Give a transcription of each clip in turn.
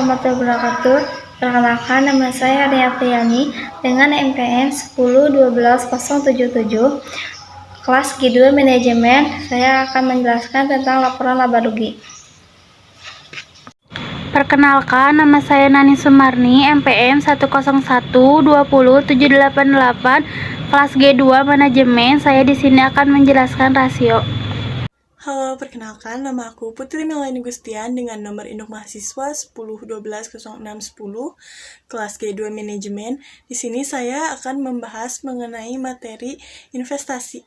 warahmatullahi wabarakatuh. Perkenalkan, nama saya Ria Priyani dengan NPM 10-12-077, kelas G2 Manajemen. Saya akan menjelaskan tentang laporan laba rugi. Perkenalkan, nama saya Nani Sumarni, NPM 101-20-788, kelas G2 Manajemen. Saya di sini akan menjelaskan rasio. Halo, perkenalkan, nama aku Putri Melani Gustian dengan nomor induk mahasiswa 10-12-06-10, kelas G2 Manajemen. Di sini saya akan membahas mengenai materi investasi.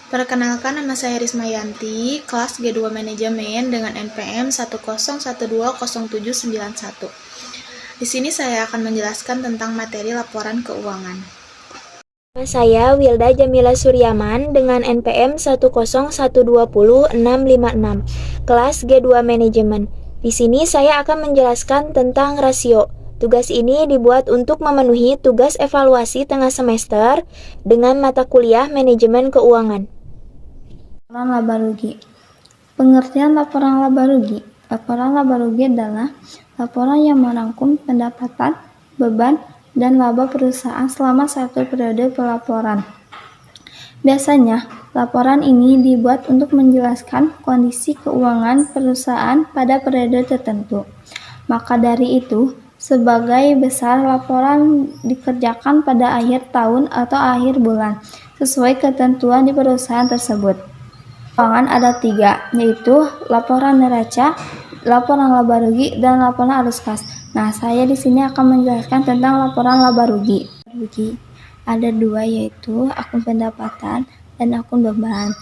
Perkenalkan, nama saya Rismayanti, kelas G2 Manajemen dengan NPM 101200791. Di sini saya akan menjelaskan tentang materi laporan keuangan. Nama saya Wilda Jamila Suryaman dengan NPM 101200656, kelas G2 Manajemen. Di sini saya akan menjelaskan tentang rasio. Tugas ini dibuat untuk memenuhi tugas evaluasi tengah semester dengan mata kuliah Manajemen Keuangan. Laporan laba rugi. Pengertian laporan laba rugi. Laporan laba rugi adalah laporan yang merangkum pendapatan, beban, dan laba perusahaan selama satu periode pelaporan. Biasanya, laporan ini dibuat untuk menjelaskan kondisi keuangan perusahaan pada periode tertentu. Maka dari itu, sebagai besar laporan dikerjakan pada akhir tahun atau akhir bulan, sesuai ketentuan di perusahaan tersebut. Keuangan ada 3, yaitu laporan neraca, laporan laba rugi, dan laporan arus kas. Nah, saya di sini akan menjelaskan tentang laporan laba rugi. Ada 2, yaitu akun pendapatan dan akun beban.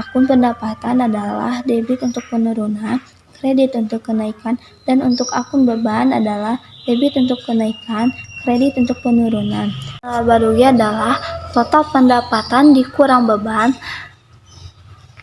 Akun pendapatan adalah debit untuk penurunan, kredit untuk kenaikan, dan untuk akun beban adalah debit untuk kenaikan, kredit untuk penurunan. Laba rugi adalah total pendapatan dikurang beban.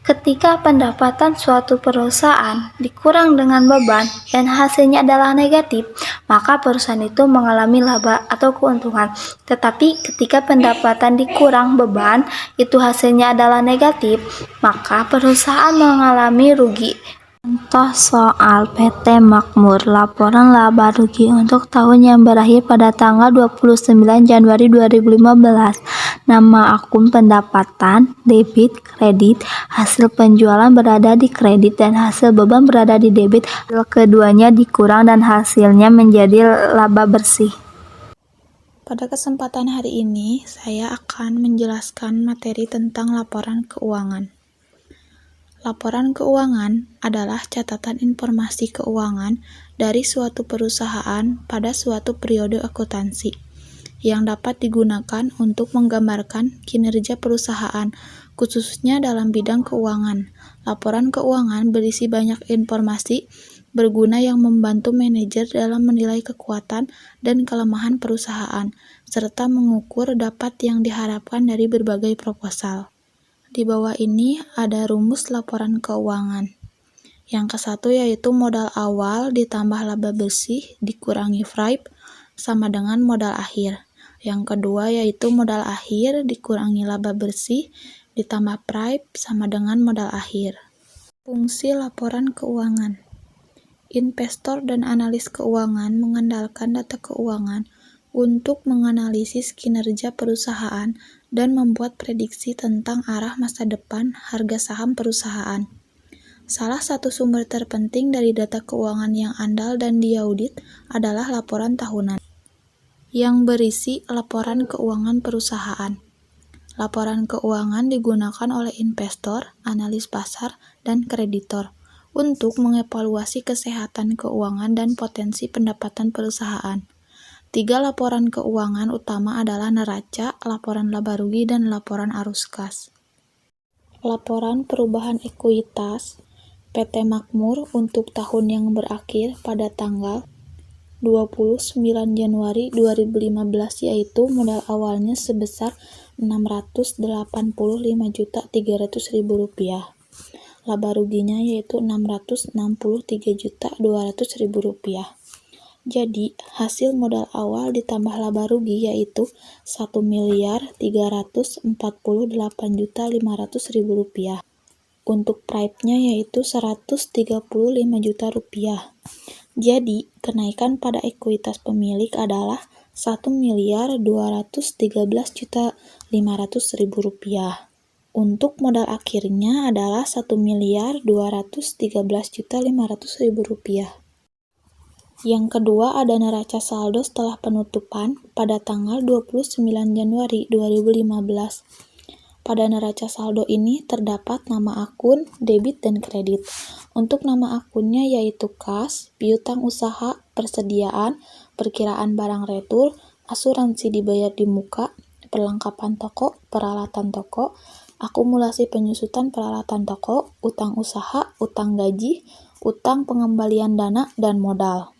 Ketika pendapatan suatu perusahaan dikurang dengan beban dan hasilnya adalah negatif, maka perusahaan itu mengalami laba atau keuntungan. Tetapi ketika pendapatan dikurang beban, itu hasilnya adalah negatif, maka perusahaan mengalami rugi. Contoh soal PT Makmur, laporan laba rugi untuk tahun yang berakhir pada tanggal 29 Januari 2015. Nama akun pendapatan, debit, kredit, hasil penjualan berada di kredit dan hasil beban berada di debit. Keduanya dikurang dan hasilnya menjadi laba bersih. Pada kesempatan hari ini, saya akan menjelaskan materi tentang laporan keuangan. Laporan keuangan adalah catatan informasi keuangan dari suatu perusahaan pada suatu periode akuntansi yang dapat digunakan untuk menggambarkan kinerja perusahaan, khususnya dalam bidang keuangan. Laporan keuangan berisi banyak informasi berguna yang membantu manajer dalam menilai kekuatan dan kelemahan perusahaan, serta mengukur dapat yang diharapkan dari berbagai proposal. Di bawah ini ada rumus laporan keuangan. Yang ke-1 yaitu modal awal ditambah laba bersih dikurangi FRIP sama dengan modal akhir. Yang kedua yaitu modal akhir dikurangi laba bersih ditambah PRIP sama dengan modal akhir. Fungsi laporan keuangan. Investor dan analis keuangan mengandalkan data keuangan untuk menganalisis kinerja perusahaan dan membuat prediksi tentang arah masa depan harga saham perusahaan. Salah satu sumber terpenting dari data keuangan yang andal dan diaudit adalah laporan tahunan, yang berisi laporan keuangan perusahaan. Laporan keuangan digunakan oleh investor, analis pasar, dan kreditor untuk mengevaluasi kesehatan keuangan dan potensi pendapatan perusahaan. 3 laporan keuangan utama adalah neraca, laporan laba rugi, dan laporan arus kas. Laporan perubahan ekuitas PT Makmur untuk tahun yang berakhir pada tanggal 29 Januari 2015 yaitu modal awalnya sebesar Rp685.300.000. Laba ruginya yaitu Rp663.200.000. Jadi, hasil modal awal ditambah laba rugi yaitu Rp1.348.500.000. Untuk PRIP-nya yaitu Rp135 juta. Jadi, kenaikan pada ekuitas pemilik adalah Rp1.213.500.000. Untuk modal akhirnya adalah Rp1.213.500.000. Yang kedua ada neraca saldo setelah penutupan pada tanggal 29 Januari 2015. Pada neraca saldo ini terdapat nama akun, debit, dan kredit. Untuk nama akunnya yaitu kas, piutang usaha, persediaan, perkiraan barang retur, asuransi dibayar di muka, perlengkapan toko, peralatan toko, akumulasi penyusutan peralatan toko, utang usaha, utang gaji, utang pengembalian dana, dan modal.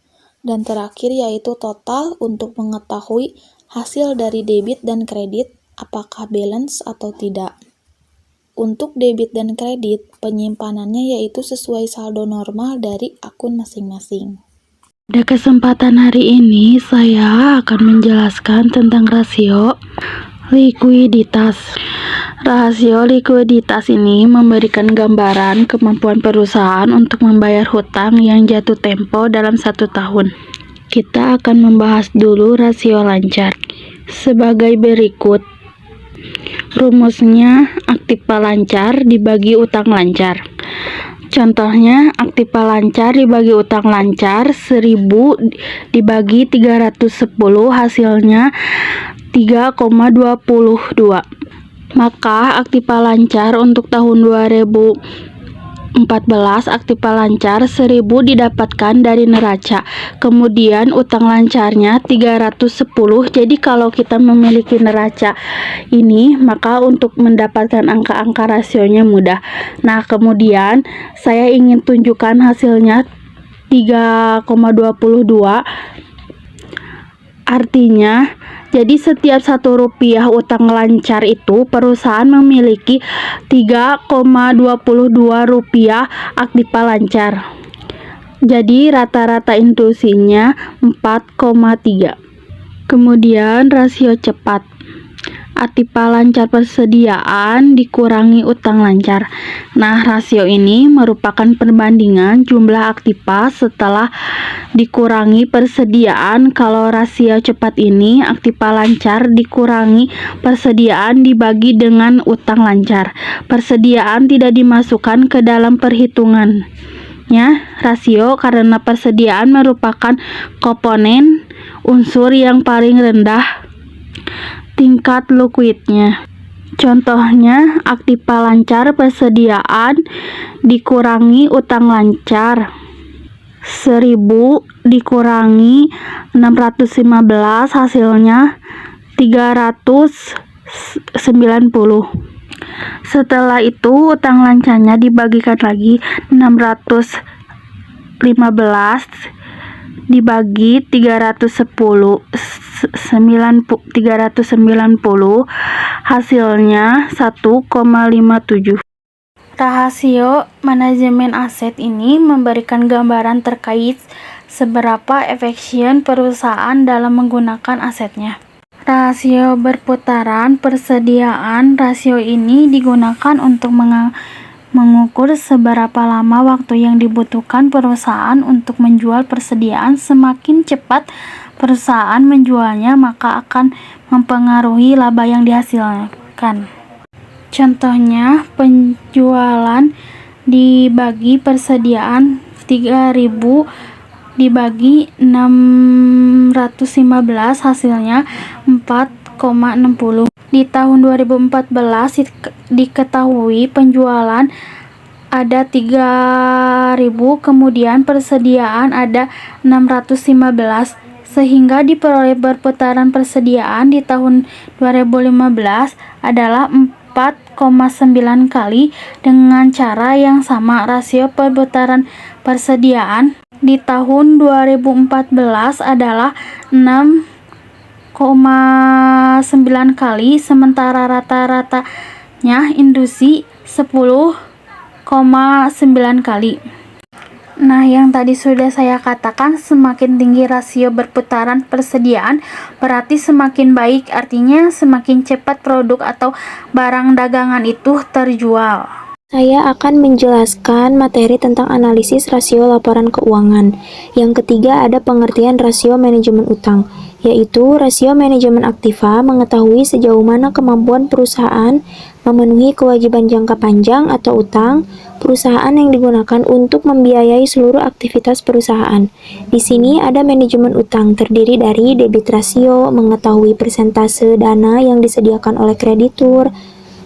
Dan terakhir yaitu total untuk mengetahui hasil dari debit dan kredit, apakah balance atau tidak. Untuk debit dan kredit, penyimpanannya yaitu sesuai saldo normal dari akun masing-masing. Pada kesempatan hari ini, saya akan menjelaskan tentang rasio likuiditas. Rasio likuiditas ini memberikan gambaran kemampuan perusahaan untuk membayar hutang yang jatuh tempo dalam 1 tahun. Kita akan membahas dulu rasio lancar. Sebagai berikut. Rumusnya, aktiva lancar dibagi utang lancar. Contohnya, aktiva lancar dibagi utang lancar 1000 dibagi 310 hasilnya 3,22. Maka aktiva lancar untuk tahun 2014 aktiva lancar 1000 didapatkan dari neraca. Kemudian utang lancarnya 310. Jadi kalau kita memiliki neraca ini, maka untuk mendapatkan angka-angka rasionya mudah. Nah, kemudian saya ingin tunjukkan hasilnya 3,22. Artinya, jadi setiap Rp1 utang lancar itu perusahaan memiliki Rp3,22 aktiva lancar. Jadi rata-rata intusinya 4,3. Kemudian rasio cepat. Aktiva lancar persediaan dikurangi utang lancar. Nah, rasio ini merupakan perbandingan jumlah aktiva setelah dikurangi persediaan. Kalau rasio cepat ini, aktiva lancar dikurangi persediaan dibagi dengan utang lancar. Persediaan tidak dimasukkan ke dalam perhitungannya rasio karena persediaan merupakan komponen unsur yang paling rendah tingkat likuidnya. Contohnya, aktiva lancar persediaan dikurangi utang lancar. 1000 dikurangi 615 hasilnya 390. Setelah itu utang lancarnya dibagikan lagi 615 dibagi 390 hasilnya 1,57. Rasio manajemen aset ini memberikan gambaran terkait seberapa efisien perusahaan dalam menggunakan asetnya. Rasio berputaran persediaan. Rasio ini digunakan untuk mengukur seberapa lama waktu yang dibutuhkan perusahaan untuk menjual persediaan. Semakin cepat perusahaan menjualnya, maka akan mempengaruhi laba yang dihasilkan. Contohnya, penjualan dibagi persediaan 3000 dibagi 615 hasilnya 4,60. Di tahun 2014 diketahui penjualan ada 3000, kemudian persediaan ada 615, sehingga diperoleh berputaran persediaan di tahun 2015 adalah 4,9 kali. Dengan cara yang sama, rasio perputaran persediaan di tahun 2014 adalah 6,9 kali, sementara rata-ratanya industri 10,9 kali. Nah, yang tadi sudah saya katakan, semakin tinggi rasio berputaran persediaan berarti semakin baik, artinya semakin cepat produk atau barang dagangan itu terjual. Saya akan menjelaskan materi tentang analisis rasio laporan keuangan. Yang ketiga ada pengertian rasio manajemen utang, yaitu rasio manajemen aktiva mengetahui sejauh mana kemampuan perusahaan memenuhi kewajiban jangka panjang atau utang perusahaan yang digunakan untuk membiayai seluruh aktivitas perusahaan. Di sini ada manajemen utang terdiri dari debit rasio, mengetahui persentase dana yang disediakan oleh kreditur,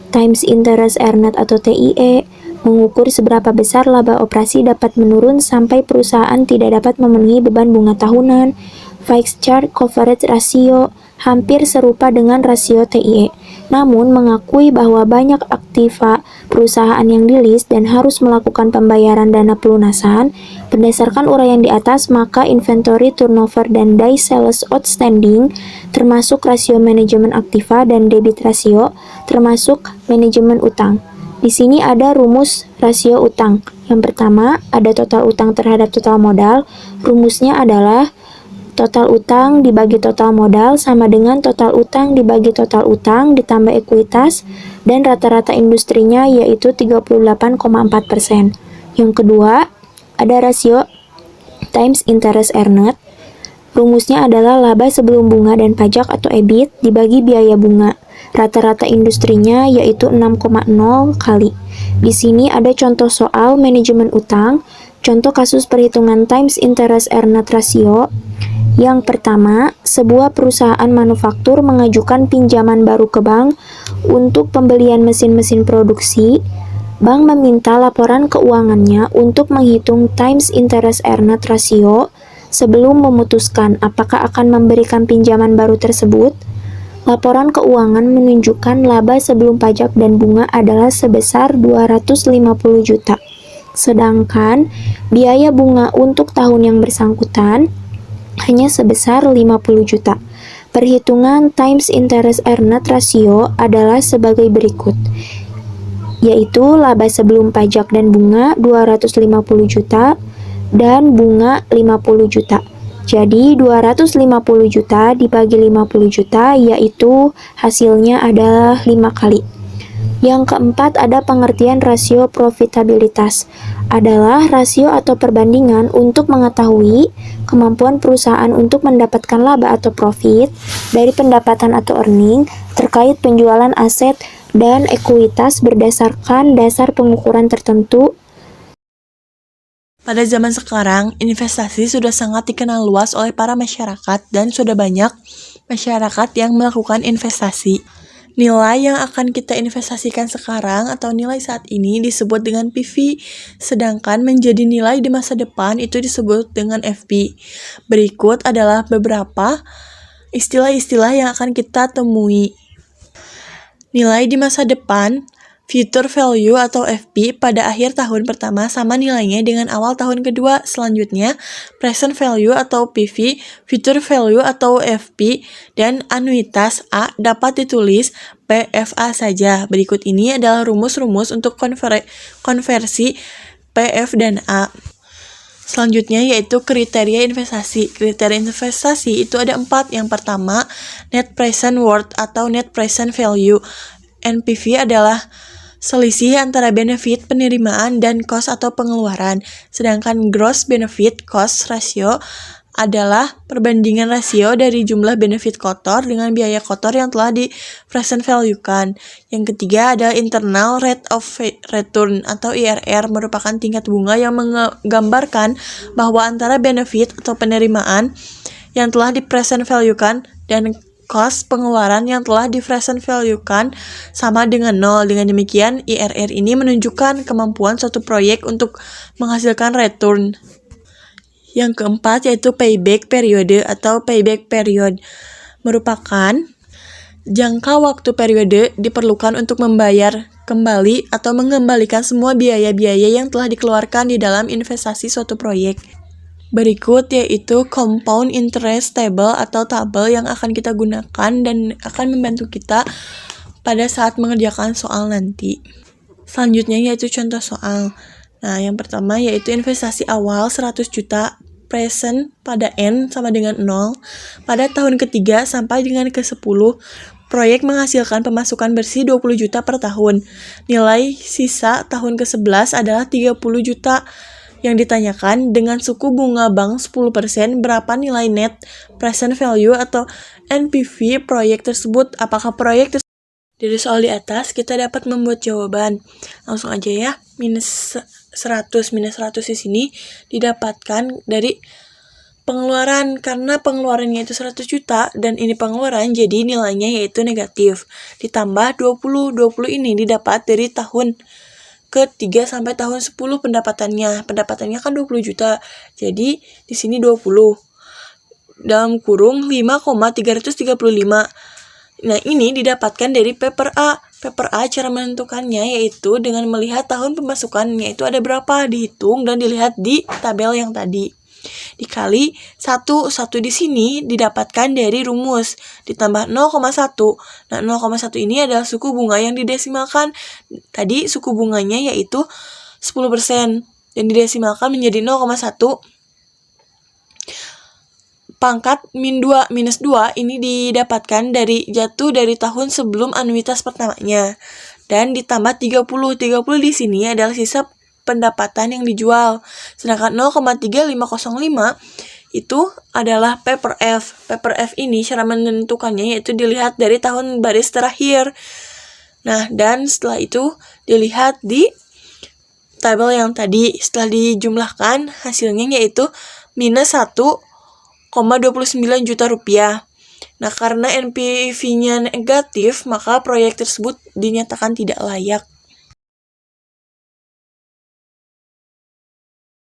times interest earned atau TIE, mengukur seberapa besar laba operasi dapat menurun sampai perusahaan tidak dapat memenuhi beban bunga tahunan, fixed charge coverage ratio, hampir serupa dengan rasio TIE. Namun mengakui bahwa banyak aktiva perusahaan yang di-list dan harus melakukan pembayaran dana pelunasan, berdasarkan uraian di atas, maka inventory turnover dan days sales outstanding termasuk rasio manajemen aktiva dan debit rasio termasuk manajemen utang. Di sini ada rumus rasio utang. Yang pertama, ada total utang terhadap total modal. Rumusnya adalah total utang dibagi total modal sama dengan total utang dibagi total utang ditambah ekuitas dan rata-rata industrinya yaitu 38,4%. Yang kedua, ada rasio times interest earned. Rumusnya adalah laba sebelum bunga dan pajak atau EBIT dibagi biaya bunga. Rata-rata industrinya yaitu 6,0 kali. Di sini ada contoh soal manajemen utang. Contoh kasus perhitungan times interest earned ratio. Yang pertama, sebuah perusahaan manufaktur mengajukan pinjaman baru ke bank untuk pembelian mesin-mesin produksi. Bank meminta laporan keuangannya untuk menghitung times interest earned ratio sebelum memutuskan apakah akan memberikan pinjaman baru tersebut. Laporan keuangan menunjukkan laba sebelum pajak dan bunga adalah sebesar 250 juta. Sedangkan biaya bunga untuk tahun yang bersangkutan hanya sebesar 50 juta. Perhitungan times interest earned ratio adalah sebagai berikut, yaitu laba sebelum pajak dan bunga 250 juta dan bunga 50 juta. Jadi 250 juta dibagi 50 juta yaitu hasilnya adalah 5 kali. Yang keempat ada pengertian rasio profitabilitas. Adalah rasio atau perbandingan untuk mengetahui kemampuan perusahaan untuk mendapatkan laba atau profit dari pendapatan atau earning terkait penjualan aset dan ekuitas berdasarkan dasar pengukuran tertentu. Pada zaman sekarang, investasi sudah sangat dikenal luas oleh para masyarakat dan sudah banyak masyarakat yang melakukan investasi. Nilai yang akan kita investasikan sekarang atau nilai saat ini disebut dengan PV, sedangkan menjadi nilai di masa depan itu disebut dengan FP. Berikut adalah beberapa istilah-istilah yang akan kita temui. Nilai di masa depan, future value atau FP pada akhir tahun pertama sama nilainya dengan awal tahun kedua. Selanjutnya, present value atau PV, future value atau FP, dan anuitas A dapat ditulis PFA saja. Berikut ini adalah rumus-rumus untuk konversi PF dan A. Selanjutnya yaitu kriteria investasi. Kriteria investasi itu ada 4. Yang pertama, net present worth atau net present value. NPV adalah selisih antara benefit penerimaan dan cost atau pengeluaran. Sedangkan gross benefit cost ratio adalah perbandingan rasio dari jumlah benefit kotor dengan biaya kotor yang telah di present value-kan. Yang ketiga ada internal rate of return atau IRR, merupakan tingkat bunga yang menggambarkan bahwa antara benefit atau penerimaan yang telah di present value-kan dan cost pengeluaran yang telah di present value-kan sama dengan 0. Dengan demikian, IRR ini menunjukkan kemampuan suatu proyek untuk menghasilkan return. Yang keempat yaitu payback periode atau payback period, merupakan jangka waktu periode diperlukan untuk membayar kembali atau mengembalikan semua biaya-biaya yang telah dikeluarkan di dalam investasi suatu proyek. Berikut yaitu compound interest table atau tabel yang akan kita gunakan dan akan membantu kita pada saat mengerjakan soal nanti. Selanjutnya yaitu contoh soal. Nah, yang pertama yaitu investasi awal 100 juta present pada N sama dengan 0 pada tahun ketiga sampai dengan ke-10 proyek menghasilkan pemasukan bersih 20 juta per tahun. Nilai sisa tahun ke-11 adalah 30 juta. Yang ditanyakan, dengan suku bunga bank 10%, berapa nilai net present value atau NPV proyek tersebut? Apakah proyek tersebut? Dari soal di atas, kita dapat membuat jawaban. Langsung aja ya, minus 100 di sini didapatkan dari pengeluaran, karena pengeluarannya itu 100 juta dan ini pengeluaran, jadi nilainya yaitu negatif. Ditambah 20 ini didapat dari tahun ke-3 sampai tahun 10 pendapatannya. Pendapatannya kan 20 juta. Jadi di sini 20. Dalam kurung 5,335. Nah, ini didapatkan dari paper A. Paper A cara menentukannya yaitu dengan melihat tahun pemasukannya itu ada berapa, dihitung dan dilihat di tabel yang tadi. Dikali 1 di sini didapatkan dari rumus, ditambah 0,1. Nah, 0,1 ini adalah suku bunga yang didesimalkan. Tadi suku bunganya yaitu 10% dan didesimalkan menjadi 0,1. Pangkat minus 2 ini didapatkan jatuh dari tahun sebelum anuitas pertamanya. Dan ditambah 30 di sini adalah sisa pendapatan yang dijual. Sedangkan 0,3505 itu adalah paper F. Paper F ini cara menentukannya yaitu dilihat dari tahun baris terakhir. Nah, dan setelah itu dilihat di tabel yang tadi. Setelah dijumlahkan, hasilnya yaitu minus 1,29 juta rupiah. Nah, karena NPV-nya negatif, maka proyek tersebut dinyatakan tidak layak.